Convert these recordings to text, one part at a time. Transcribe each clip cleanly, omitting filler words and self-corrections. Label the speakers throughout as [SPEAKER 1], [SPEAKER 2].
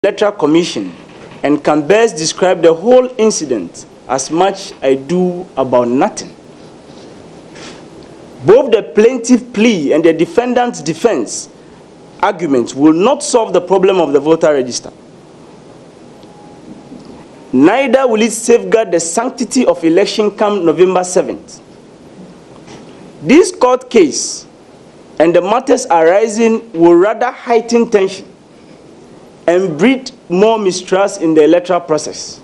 [SPEAKER 1] Electoral Commission and can best describe the whole incident as much I do about nothing. Both the plaintiff plea and the defendant's defense arguments will not solve the problem of the voter register. Neither will it safeguard the sanctity of election come November 7th. This court case and the matters arising will rather heighten tension and breed more mistrust in the electoral process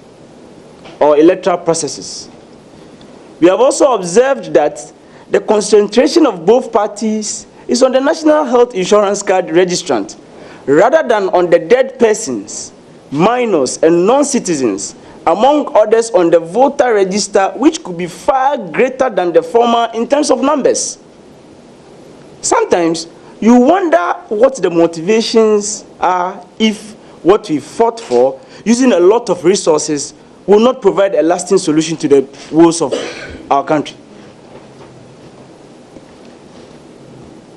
[SPEAKER 1] or electoral processes. We have also observed that the concentration of both parties is on the National Health Insurance Card registrant rather than on the dead persons, minors, and non-citizens, among others on the voter register, which could be far greater than the former in terms of numbers. Sometimes you wonder what the motivations are if what we fought for, using a lot of resources, will not provide a lasting solution to the woes of our country.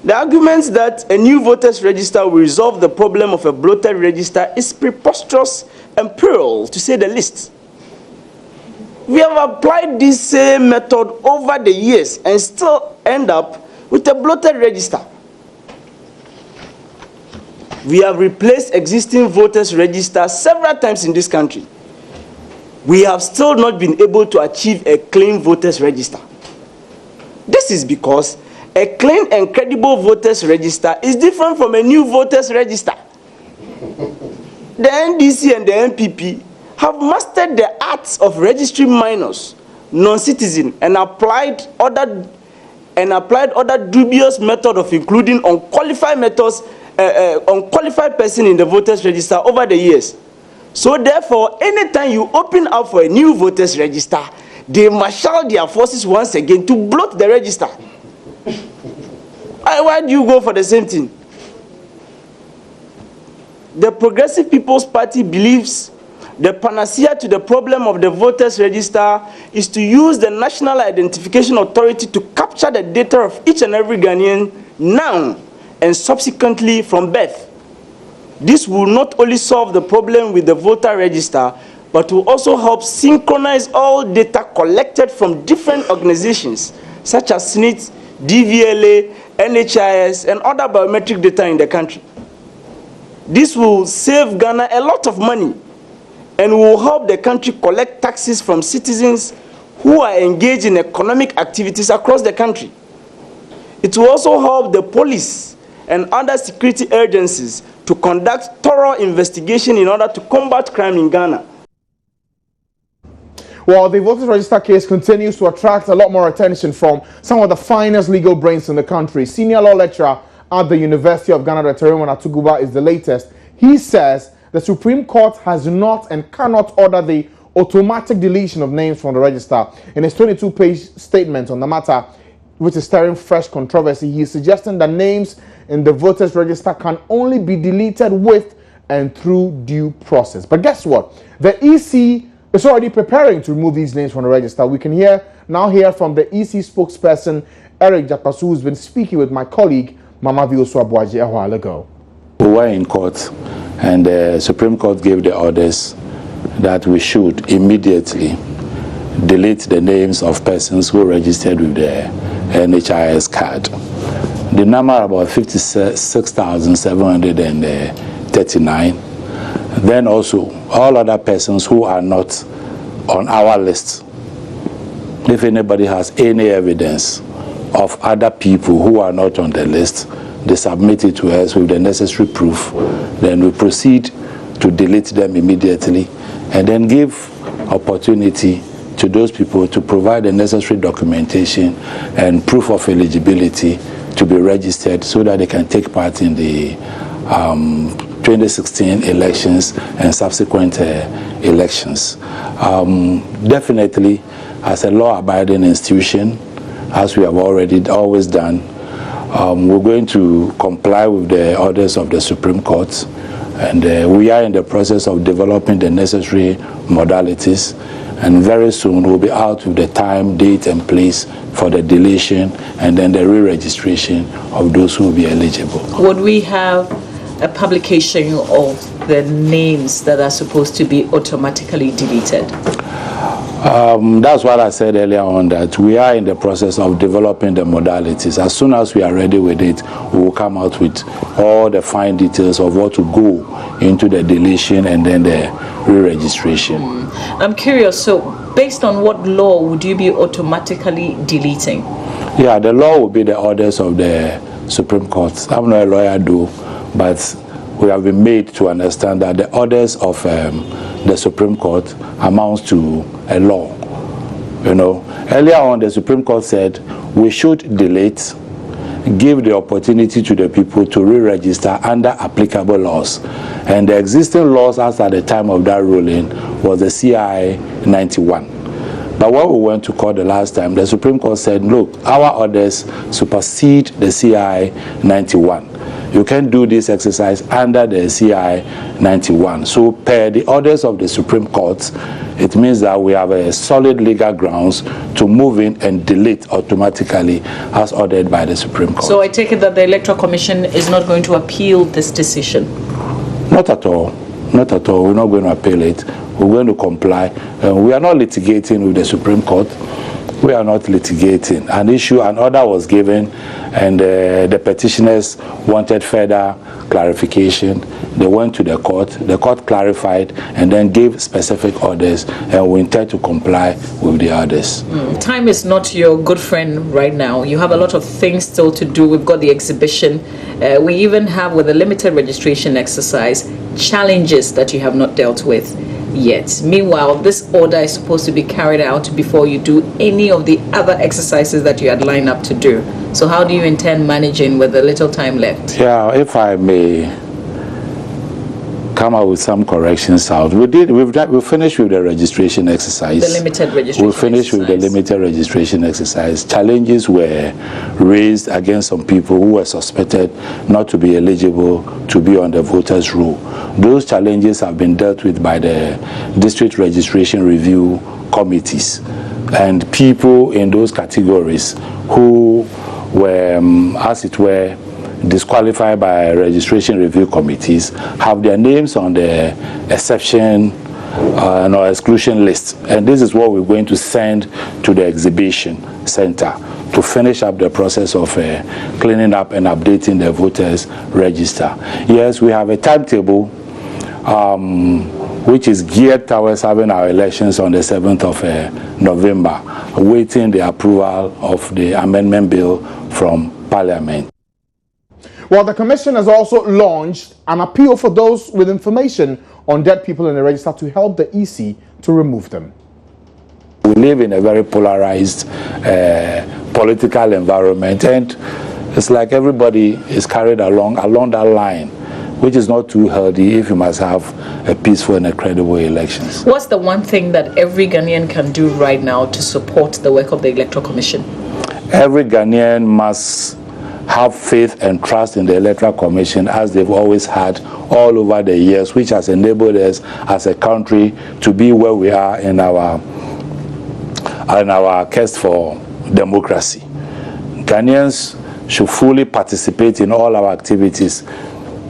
[SPEAKER 1] The argument that a new voters register will resolve the problem of a bloated register is preposterous and puerile, to say the least. We have applied this same method over the years and still end up with a bloated register. We have replaced existing voters registers several times in this country. We have still not been able to achieve a clean voters register. This is because a clean and credible voters register is different from a new voters register. The NDC and the NPP have mastered the arts of registering minors, non-citizens, and applied other dubious methods of including unqualified person in the voters register over the years. So therefore, anytime you open up for a new voters register, they marshal their forces once again to bloat the register. Why do you go for the same thing? The Progressive People's Party believes the panacea to the problem of the voters register is to use the National Identification Authority to capture the data of each and every Ghanaian now and subsequently from birth. This will not only solve the problem with the voter register, but will also help synchronize all data collected from different organizations such as SNIT, DVLA, NHIS, and other biometric data in the country. This will save Ghana a lot of money and will help the country collect taxes from citizens who are engaged in economic activities across the country. It will also help the police and other security agencies to conduct thorough investigation in order to combat crime in Ghana.
[SPEAKER 2] Well, the voters register case continues to attract a lot more attention from some of the finest legal brains in the country. Senior law lecturer at the University of Ghana, Dr. Raymond Atuguba, is the latest. He says the Supreme Court has not and cannot order the automatic deletion of names from the register. In his 22-page statement on the matter, which is stirring fresh controversy, he is suggesting that names in the voters register can only be deleted with and through due process. But guess what? The EC is already preparing to remove these names from the register. We can now hear from the EC spokesperson, Eric Japasu, who's been speaking with my colleague, Mama Vioso Abuaji, a while ago.
[SPEAKER 3] We were in court, and the Supreme Court gave the orders that we should immediately delete the names of persons who registered with the NHIS card. The number about 56,739. Then also all other persons who are not on our list. If anybody has any evidence of other people who are not on the list, they submit it to us with the necessary proof. Then we proceed to delete them immediately and then give opportunity to those people to provide the necessary documentation and proof of eligibility to be registered so that they can take part in the 2016 elections and subsequent elections. Definitely, as a law-abiding institution, as we have always done, we're going to comply with the orders of the Supreme Court, and we are in the process of developing the necessary modalities, and very soon we'll be out with the time, date, and place for the deletion and then the re-registration of those who will be eligible.
[SPEAKER 4] Would we have a publication of the names that are supposed to be automatically deleted?
[SPEAKER 3] That's what I said earlier on, that we are in the process of developing the modalities. As soon as we are ready with it, we will come out with all the fine details of what to go into the deletion and then the re-registration.
[SPEAKER 4] I'm curious, so based on what law would you be automatically deleting?
[SPEAKER 3] Yeah, the law will be the orders of the Supreme Court. I'm not a lawyer, but we have been made to understand that the orders of the Supreme Court amounts to a law. You know, earlier on the Supreme Court said we should delete, give the opportunity to the people to re-register under applicable laws. And the existing laws as at the time of that ruling was the CI 91. But when we went to court the last time, the Supreme Court said, look, our orders supersede the CI 91. You can do this exercise under the CI 91. So per the orders of the Supreme Court, it means that we have a solid legal grounds to move in and delete automatically as ordered by the Supreme Court.
[SPEAKER 4] So I take it that the Electoral Commission is not going to appeal this decision?
[SPEAKER 3] Not at all. Not at all. We're not going to appeal it. We're going to comply. We are not litigating with the Supreme Court. We are not litigating. An order was given, and the petitioners wanted further clarification. They went to the court clarified, and then gave specific orders, and we intend to comply with the orders.
[SPEAKER 4] Time is not your good friend right now. You have a lot of things still to do. We've got the exhibition. We even have, with the limited registration exercise, challenges that you have not dealt with yet. Meanwhile, this order is supposed to be carried out before you do any of the other exercises that you had lined up to do. So how do you intend managing with the little time left?
[SPEAKER 3] Yeah, if I may come up with some corrections out. We finished with the registration exercise.
[SPEAKER 4] The limited registration
[SPEAKER 3] We finished with the limited registration exercise. Challenges were raised against some people who were suspected not to be eligible to be on the voters' roll. Those challenges have been dealt with by the district registration review committees, and people in those categories who were, as it were, disqualified by registration review committees have their names on the exception or exclusion list. And this is what we're going to send to the exhibition center to finish up the process of cleaning up and updating the voters register. Yes, we have a timetable which is geared towards having our elections on the 7th of November, awaiting the approval of the amendment bill from Parliament.
[SPEAKER 2] Well, the Commission has also launched an appeal for those with information on dead people in the register to help the EC to remove them.
[SPEAKER 3] We live in a very polarized political environment, and it's like everybody is carried along that line, which is not too healthy if you must have a peaceful and a credible elections.
[SPEAKER 4] What's the one thing that every Ghanaian can do right now to support the work of the Electoral Commission?
[SPEAKER 3] Every Ghanaian must have faith and trust in the Electoral Commission, as they've always had all over the years, which has enabled us as a country to be where we are in our quest for democracy. Ghanaians should fully participate in all our activities.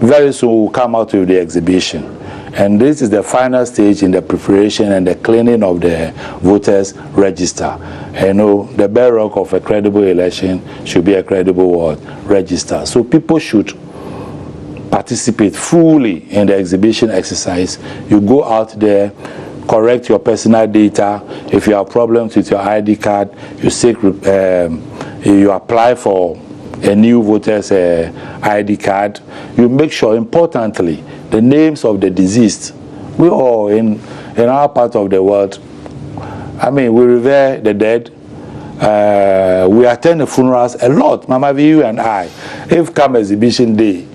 [SPEAKER 3] Very soon we'll come out with the exhibition. And this is the final stage in the preparation and the cleaning of the voters register. You know, the bedrock of a credible election should be a credible register. So people should participate fully in the exhibition exercise. You go out there, correct your personal data. If you have problems with your ID card, you apply for a new voter's ID card. You make sure, importantly, the names of the deceased. We all in our part of the world, I mean, we revere the dead. We attend the funerals a lot, Mama V, and I. If come exhibition day,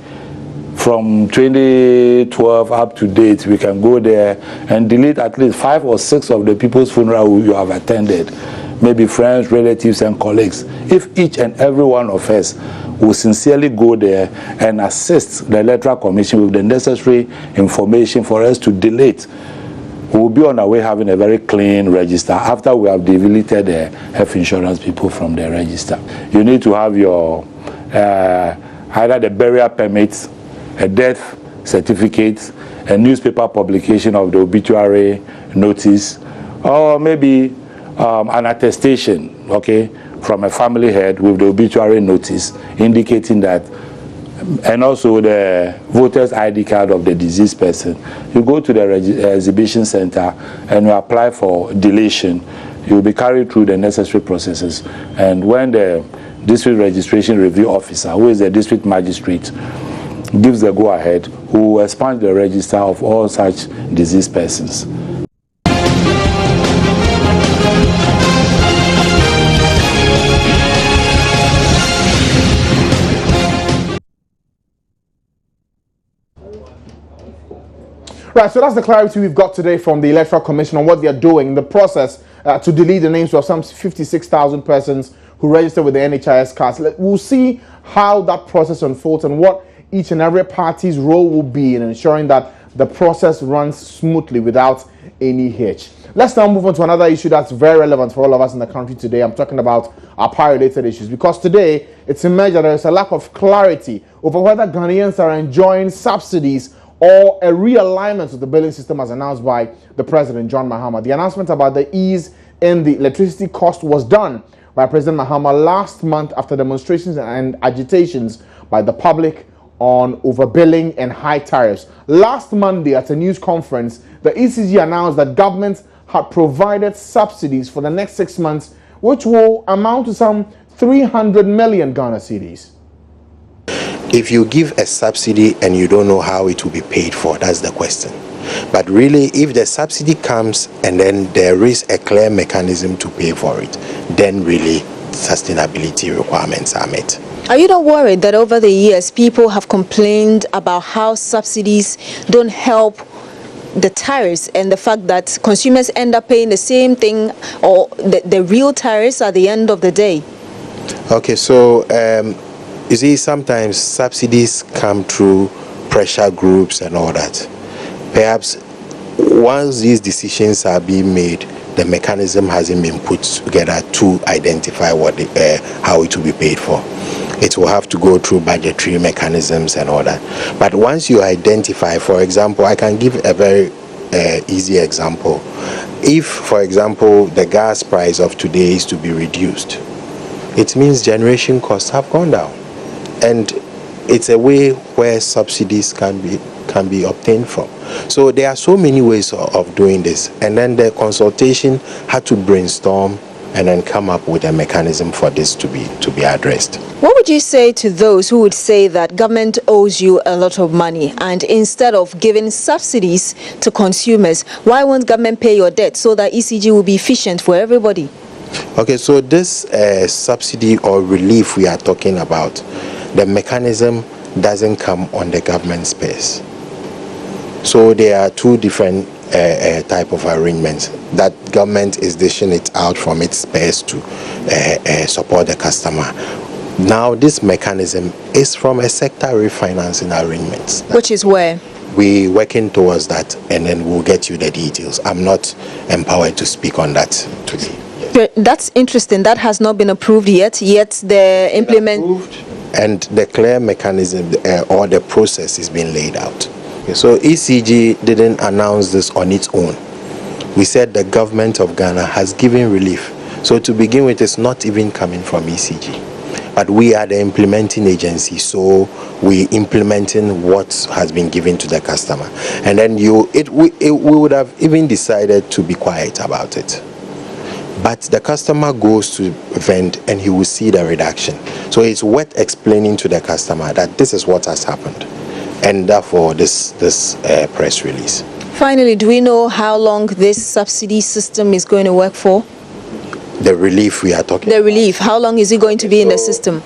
[SPEAKER 3] from 2012 up to date, we can go there and delete at least 5 or 6 of the people's funeral you have attended. Maybe friends, relatives, and colleagues. If each and every one of us will sincerely go there and assist the Electoral Commission with the necessary information for us to delete, we will be on our way having a very clean register after we have deleted the health insurance people from the register. You need to have your either the burial permit a death certificate, a newspaper publication of the obituary notice, or maybe an attestation, okay, from a family head with the obituary notice indicating that, and also the voter's ID card of the deceased person. You go to the exhibition center and you apply for deletion. You will be carried through the necessary processes. And when the district registration review officer, who is the district magistrate, gives the go-ahead, who will expunge the register of all such deceased persons.
[SPEAKER 2] Right, so that's the clarity we've got today from the Electoral Commission on what they're doing in the process to delete the names of some 56,000 persons who registered with the NHIS cards. We'll see how that process unfolds and what each and every party's role will be in ensuring that the process runs smoothly without any hitch. Let's now move on to another issue that's very relevant for all of us in the country today. I'm talking about our power-related issues, because today it's emerged that there is a lack of clarity over whether Ghanaians are enjoying subsidies or a realignment of the billing system as announced by the President, John Mahama. The announcement about the ease in the electricity cost was done by President Mahama last month after demonstrations and agitations by the public on overbilling and high tariffs. Last Monday at a news conference, the ECG announced that government had provided subsidies for the next 6 months, which will amount to some 300 million Ghana cedis.
[SPEAKER 5] If you give a subsidy and you don't know how it will be paid for, that's the question. But really, if the subsidy comes and then there is a clear mechanism to pay for it, then really sustainability requirements are met.
[SPEAKER 6] Are you not worried that over the years people have complained about how subsidies don't help the tariffs and the fact that consumers end up paying the same thing or the real tariffs at the end of the day?
[SPEAKER 5] Okay, so you see, sometimes subsidies come through pressure groups and all that. Perhaps once these decisions are being made, the mechanism hasn't been put together to identify what how it will be paid for. It will have to go through budgetary mechanisms and all that. But once you identify, for example, I can give a very easy example. If, for example, the gas price of today is to be reduced, it means generation costs have gone down. And it's a way where subsidies can be obtained from. So there are so many ways of doing this. And then the consultation had to brainstorm and then come up with a mechanism for this to be addressed.
[SPEAKER 6] What would you say to those who would say that government owes you a lot of money, and instead of giving subsidies to consumers, why won't government pay your debt so that ECG will be efficient for everybody?
[SPEAKER 5] Okay, so this subsidy or relief we are talking about, the mechanism doesn't come on the government space. So there are two different type of arrangements that government is dishing it out from its space to support the customer. Now this mechanism is from a sector refinancing arrangement.
[SPEAKER 6] Which is where?
[SPEAKER 5] We're working towards that, and then we'll get you the details. I'm not empowered to speak on that today.
[SPEAKER 6] That's interesting. That has not been approved yet the implement.
[SPEAKER 5] And the clear mechanism or the process is being laid out. So ECG didn't announce this on its own. We said the government of Ghana has given relief. So to begin with, it's not even coming from ECG. But we are the implementing agency, so we're implementing what has been given to the customer. And then we would have even decided to be quiet about it. But the customer goes to vend and he will see the reduction. So it's worth explaining to the customer that this is what has happened, and therefore this press release.
[SPEAKER 6] Finally, do we know how long this subsidy system is going to work for?
[SPEAKER 5] The relief we are talking
[SPEAKER 6] about. The relief, how long is it going to be in the system?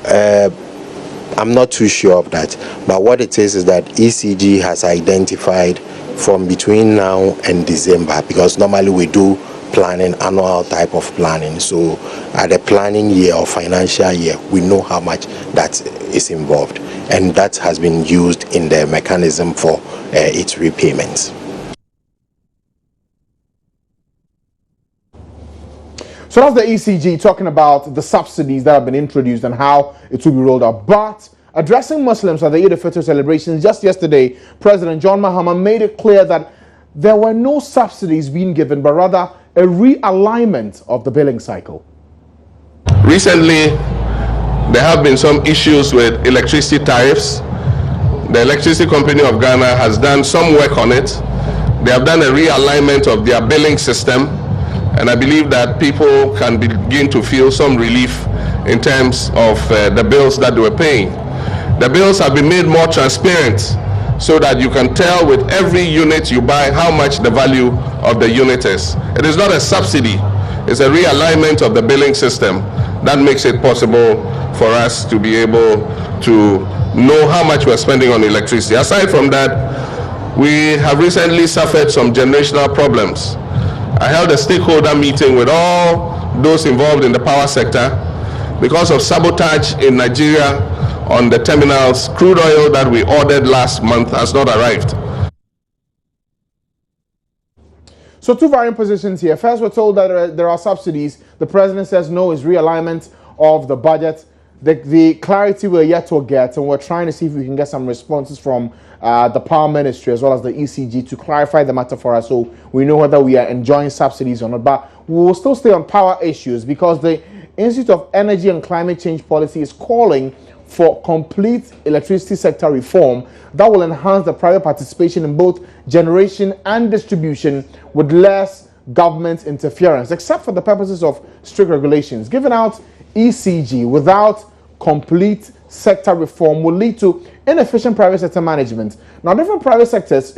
[SPEAKER 5] I'm not too sure of that. But what it is that ECG has identified from between now and December, because normally we do planning, annual type of planning. So at the planning year or financial year, we know how much that is involved. And that has been used in the mechanism for its repayments.
[SPEAKER 2] So that's the ECG talking about the subsidies that have been introduced and how it will be rolled out. But Addressing Muslims at the Eid al-Fitr celebrations just yesterday, President John Mahama made it clear that there were no subsidies being given, but rather a realignment of the billing cycle.
[SPEAKER 7] Recently, there have been some issues with electricity tariffs. The Electricity Company of Ghana has done some work on it. They have done a realignment of their billing system, and I believe that people can begin to feel some relief in terms of the bills that they were paying. The bills have been made more transparent so that you can tell with every unit you buy how much the value of the unit is. It is not a subsidy, it's a realignment of the billing system that makes it possible for us to be able to know how much we're spending on electricity. Aside from that, we have recently suffered some generational problems. I held a stakeholder meeting with all those involved in the power sector. Because of sabotage in Nigeria on the terminals, crude oil that we ordered last month has not arrived.
[SPEAKER 2] So two varying positions here. First, we're told that there are subsidies. The president says no, it's realignment of the budget. The clarity we're yet to get, and we're trying to see if we can get some responses from the Power Ministry as well as the ECG to clarify the matter for us so we know whether we are enjoying subsidies or not. But we will still stay on power issues because the Institute of Energy and Climate Change Policy is calling for complete electricity sector reform that will enhance the private participation in both generation and distribution with less government interference, except for the purposes of strict regulations. Giving out ECG without complete sector reform will lead to inefficient private sector management. Now, different private sectors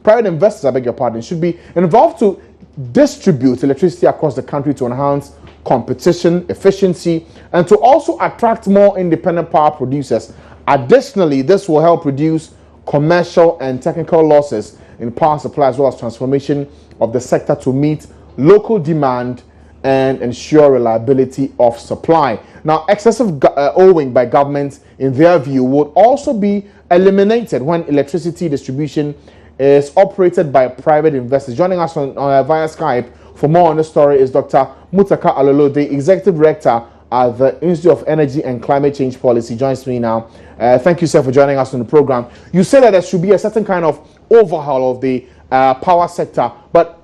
[SPEAKER 2] private investors, I beg your pardon, should be involved to distribute electricity across the country to enhance competition, efficiency, and to also attract more independent power producers. Additionally, this will help reduce commercial and technical losses in power supply as well as transformation of the sector to meet local demand and ensure reliability of supply. Now, excessive owing by governments, in their view, would also be eliminated when electricity distribution is operated by private investors. Joining us via Skype for more on this story is Dr. Muttaka Alolo, the Executive Director at the Institute of Energy and Climate Change Policy. Joins me now. Thank you, sir, for joining us on the program. You say that there should be a certain kind of overhaul of the power sector, but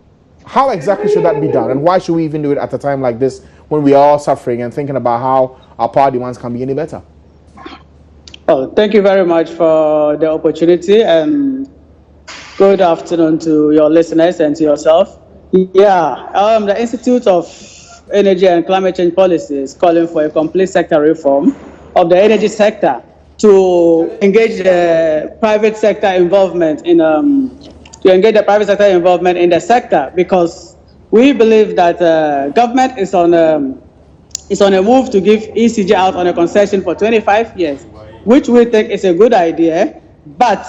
[SPEAKER 2] how exactly should that be done, and why should we even do it at a time like this when we are all suffering and thinking about how our power demands can be any better?
[SPEAKER 8] Oh, thank you very much for the opportunity, and good afternoon to your listeners and to yourself. Yeah, the Institute of Energy and Climate Change Policy is calling for a complete sector reform of the energy sector to engage the private sector involvement in the sector, because we believe that government is on a move to give ECG out on a concession for 25 years, which we think is a good idea. But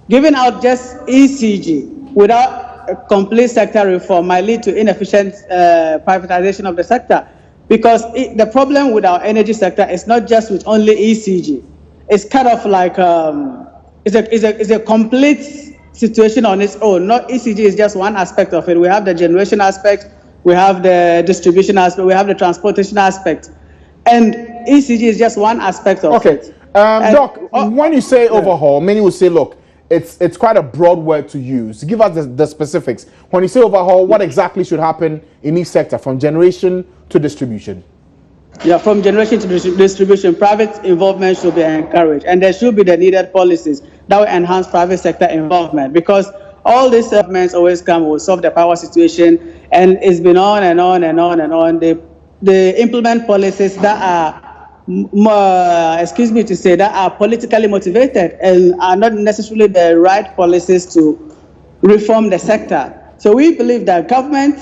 [SPEAKER 8] giving out just ECG without a complete sector reform might lead to inefficient privatization of the sector, because the problem with our energy sector is not just with only ECG. It's kind of like it's a complete situation on its own. Not ECG is just one aspect of it. We have the generation aspect, we have the distribution aspect, we have the transportation aspect, and ECG is just one aspect of it.
[SPEAKER 2] Doc, when you say overhaul, many will say, look, it's quite a broad word to use. Give us the specifics. When you say overhaul, what exactly should happen in each sector, from generation to distribution?
[SPEAKER 8] Yeah, from generation to distribution, private involvement should be encouraged, and there should be the needed policies that will enhance private sector involvement, because all these governments always come will solve the power situation, and it's been on and on and on and on. They implement policies that are, that are politically motivated and are not necessarily the right policies to reform the sector. So we believe that government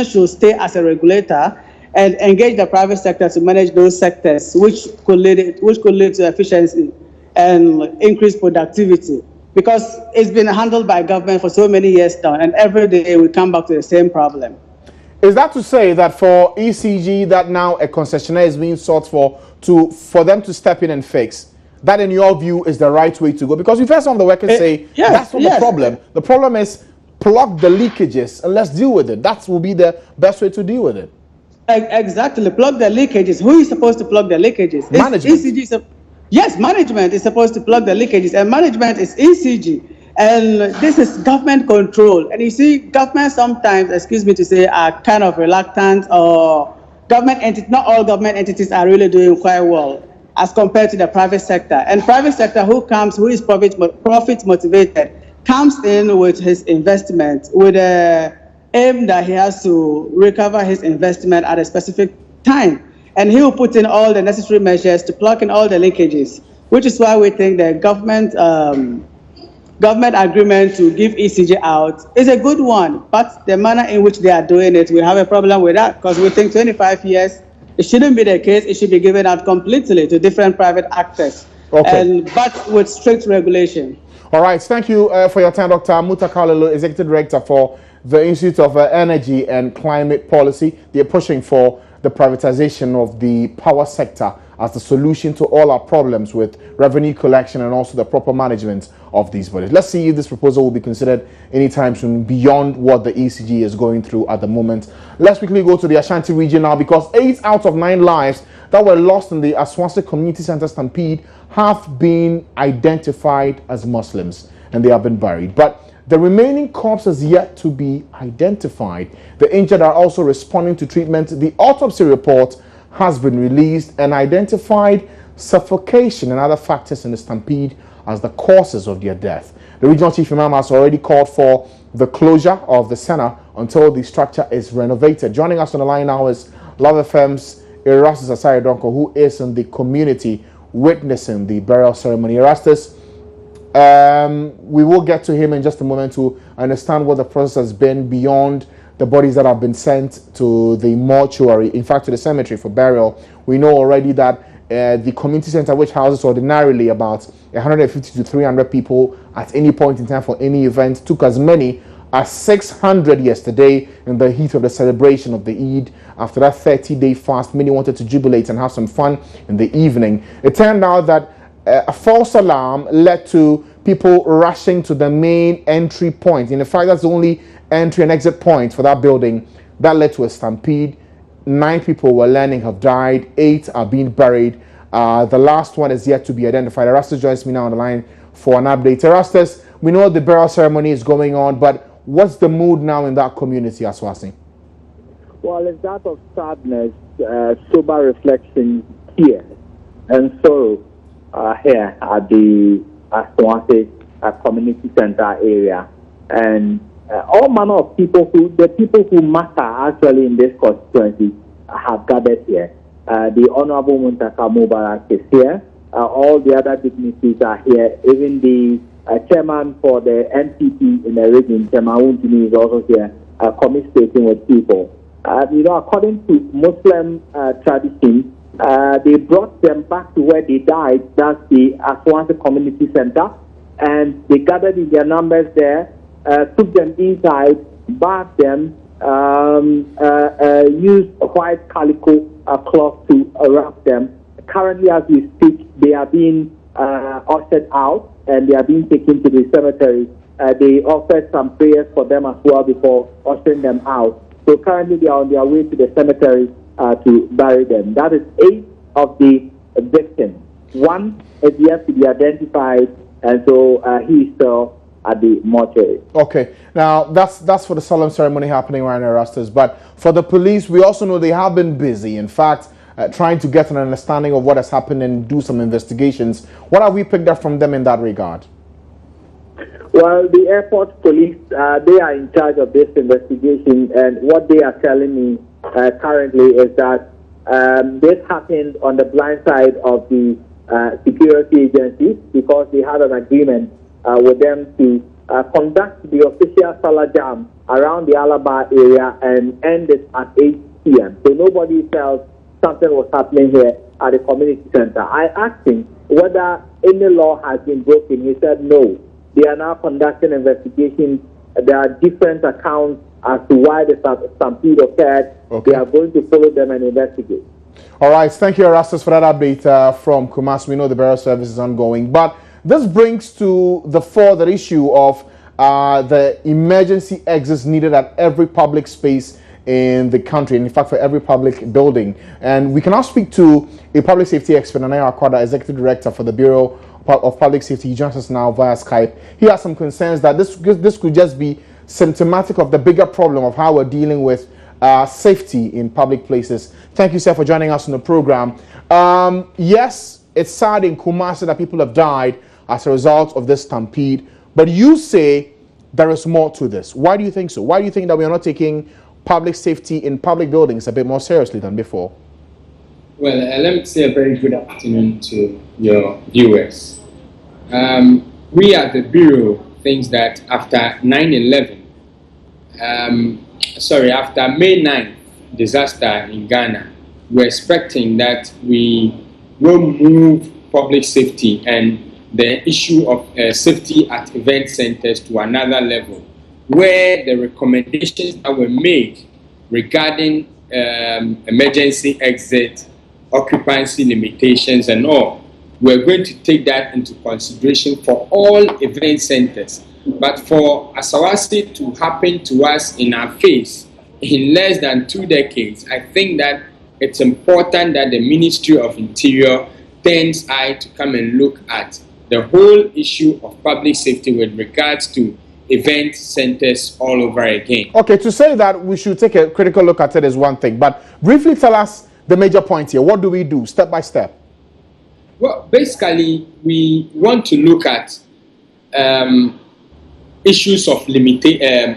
[SPEAKER 8] should stay as a regulator and engage the private sector to manage those sectors, which could lead to efficiency and increased productivity. Because it's been handled by government for so many years now, and every day we come back to the same problem.
[SPEAKER 2] Is that to say that for ECG, that now a concessionaire is being sought for them to step in and fix? That, in your view, is the right way to go? Because we've heard some of the workers say that's not the problem. The problem is plug the leakages and let's deal with it. That will be the best way to deal with it.
[SPEAKER 8] Exactly, plug the leakages. Who is supposed to plug the leakages?
[SPEAKER 2] Management.
[SPEAKER 8] ECG yes, management is supposed to plug the leakages, and management is ECG. And this is government control. And you see, government sometimes, excuse me to say, are kind of reluctant, or not all government entities are really doing quite well as compared to the private sector. And private sector who is profit motivated, comes in with his investment with a aim that he has to recover his investment at a specific time. And he will put in all the necessary measures to plug in all the linkages, which is why we think the government agreement to give ECG out is a good one. But the manner in which they are doing it, we have a problem with that, because we think 25 years, it shouldn't be the case. It should be given out completely to different private actors, but with strict regulation.
[SPEAKER 2] All right, thank you for your time, Dr. Muttaka Lelo, Executive Director for the Institute of Energy and Climate Policy. They're pushing for the privatization of the power sector as the solution to all our problems with revenue collection and also the proper management of these bodies. Let's see if this proposal will be considered anytime soon beyond what the ECG is going through at the moment. Let's quickly go to the Ashanti region now, because 8 out of 9 lives that were lost in the Aswase Community Center stampede have been identified as Muslims and they have been buried. But the remaining corpses yet to be identified. The injured are also responding to treatment. The autopsy report has been released and identified suffocation and other factors in the stampede as the causes of their death. The regional chief imam has already called for the closure of the center until the structure is renovated. Joining us on the line now is Love FM's Erastus Asare Donko, who is in the community witnessing the burial ceremony. Erastus, we will get to him in just a moment to understand what the process has been beyond the bodies that have been sent to the mortuary, in fact to the cemetery for burial. We know already that the community center, which houses ordinarily about 150 to 300 people at any point in time for any event, took as many as 600 yesterday in the heat of the celebration of the Eid. After that 30-day fast, many wanted to jubilate and have some fun in the evening. It turned out that a false alarm led to people rushing to the main entry point. In fact, that's the only entry and exit point for that building. That led to a stampede. 9 people were learning have died. 8 are being buried. The last one is yet to be identified. Erastus joins me now on the line for an update. Erastus, we know the burial ceremony is going on, but what's the mood now in that community, Aswase?
[SPEAKER 9] Well, it's that of sadness, sober reflection, tears, and sorrow here at the Aswase Community Center area. And all manner of people who matter actually in this constituency have gathered here. The Honorable Muntaka Mubarak is here. All the other dignitaries are here. Even the chairman for the NPP in the region, Chairman Wuntini, is also here, commiserating with people. According to Muslim tradition, they brought them back to where they died. That's the Aswase Community Center, and they gathered in their numbers there, took them inside, bathed them, used white calico cloth to wrap them. Currently, as we speak, they are being ushered out and they are being taken to the cemetery. They offered some prayers for them as well before ushering them out. So currently, they are on their way to the cemetery to bury them. That is 8 of the victims. 1 is yet to be identified, and so he is still at the mortuary. Okay,
[SPEAKER 2] now that's for the solemn ceremony happening right now, Erastus. But for the police, we also know they have been busy. In fact, trying to get an understanding of what has happened and do some investigations. What have we picked up from them in that regard?
[SPEAKER 9] Well, the airport police, they are in charge of this investigation, and what they are telling me currently is that this happened on the blind side of the security agencies, because they had an agreement with them to conduct the official Salah Jam around the Alaba area and end it at 8 p.m. So nobody felt something was happening here at the community center. I asked him whether any law has been broken. He said no. They are now conducting investigations. There are different accounts as to why the stampede occurred. Okay. They are going to follow them and investigate.
[SPEAKER 2] All right. Thank you, Erastus, for that update from Kumasi. We know the burial service is ongoing. But this brings to the fore the issue of the emergency exits needed at every public space in the country, and in fact for every public building. And we can now speak to a public safety expert, Nana Akwada, Executive Director for the Bureau of Public Safety. He joins us now via Skype. He has some concerns that this could just be symptomatic of the bigger problem of how we're dealing with safety in public places. Thank you, sir, for joining us on the program. Yes, it's sad in Kumasi that people have died as a result of this stampede, but you say there is more to this. Why do you think so? Why do you think that we are not taking public safety in public buildings a bit more seriously than before?
[SPEAKER 10] Well, let me say a very good afternoon to your viewers. We at the Bureau think that after 9/11, after May 9th disaster in Ghana, we're expecting that we will move public safety and the issue of safety at event centers to another level, where the recommendations that were made regarding emergency exit, occupancy limitations and all, we're going to take that into consideration for all event centers. But for Asawasi to happen to us in our face in less than 2 decades, I think that it's important that the Ministry of Interior turns eye to come and look at the whole issue of public safety with regards to event centers all over again.
[SPEAKER 2] Okay, to say that we should take a critical look at it is one thing, but briefly tell us the major point here. What do we do step by step?
[SPEAKER 10] Well, basically, we want to look at issues of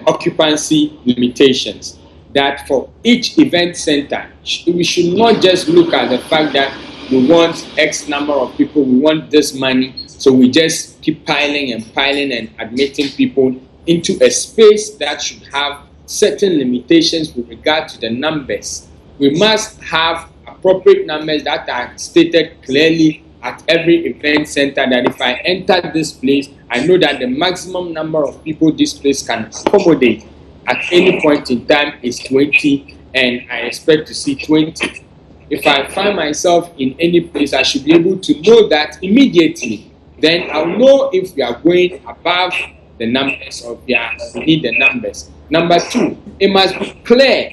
[SPEAKER 10] occupancy limitations. That for each event center, we should not just look at the fact that we want X number of people, we want this money, so we just keep piling and admitting people into a space that should have certain limitations with regard to the numbers. We must have appropriate numbers that are stated clearly at every event center, that if I enter this place, I know that the maximum number of people this place can accommodate at any point in time is 20, and I expect to see 20. If I find myself in any place, I should be able to know that immediately. Then I'll know if we are going above the numbers or we need the numbers. Number two, it must be clear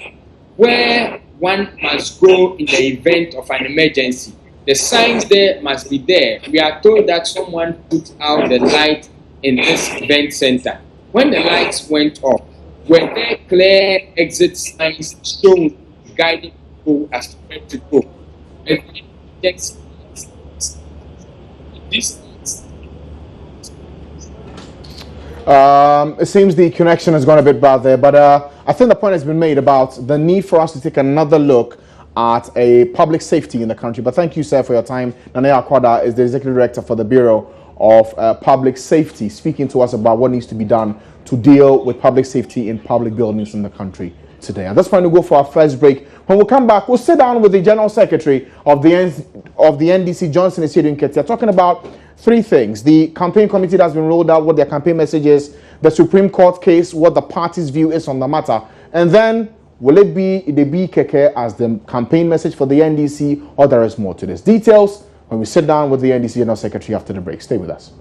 [SPEAKER 10] where one must go in the event of an emergency. The signs there must be there. We are told that someone put out the light in this event center. When the lights went off, were there clear exit signs showing guiding people as to where to go?
[SPEAKER 2] It seems the connection has gone a bit bad there, but I think the point has been made about the need for us to take another look at a public safety in the country. But thank you, sir, for your time. Nana Akwada is the Executive Director for the Bureau of Public Safety, speaking to us about what needs to be done to deal with public safety in public buildings in the country today. And that's fine. We'll go for our first break. When we come back, we'll sit down with the General Secretary of the NDC, Johnson Esiedu Nketia, talking about three things: the campaign committee that's been rolled out, what their campaign message is, the Supreme Court case, what the party's view is on the matter, and then will it be the BKK as the campaign message for the NDC, or there is more to this? Details when we sit down with the NDC General Secretary after the break. Stay with us.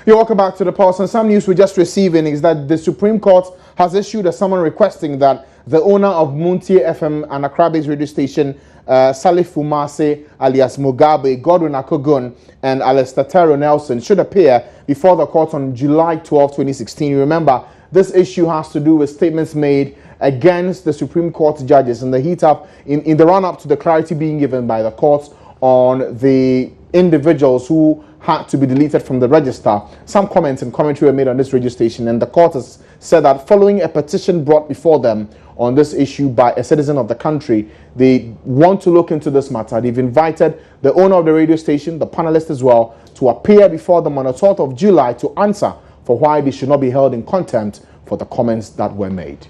[SPEAKER 2] You're welcome back to the Pulse. And some news we're just receiving is that the Supreme Court has issued a summons requesting that the owner of Muntie FM and Accra-based radio station, Salif Fumase alias Mugabe, Godwin Akogun, and Alistair Terrell Nelson should appear before the court on July 12, 2016. You remember, this issue has to do with statements made against the Supreme Court judges in the heat up, in the run-up to the clarity being given by the courts on the individuals who had to be deleted from the register. Some comments and commentary were made on this radio station, and the court has said that following a petition brought before them on this issue by a citizen of the country, they want to look into this matter. They've invited the owner of the radio station, the panelists as well, to appear before them on the 12th of July to answer for why they should not be held in contempt for the comments that were made.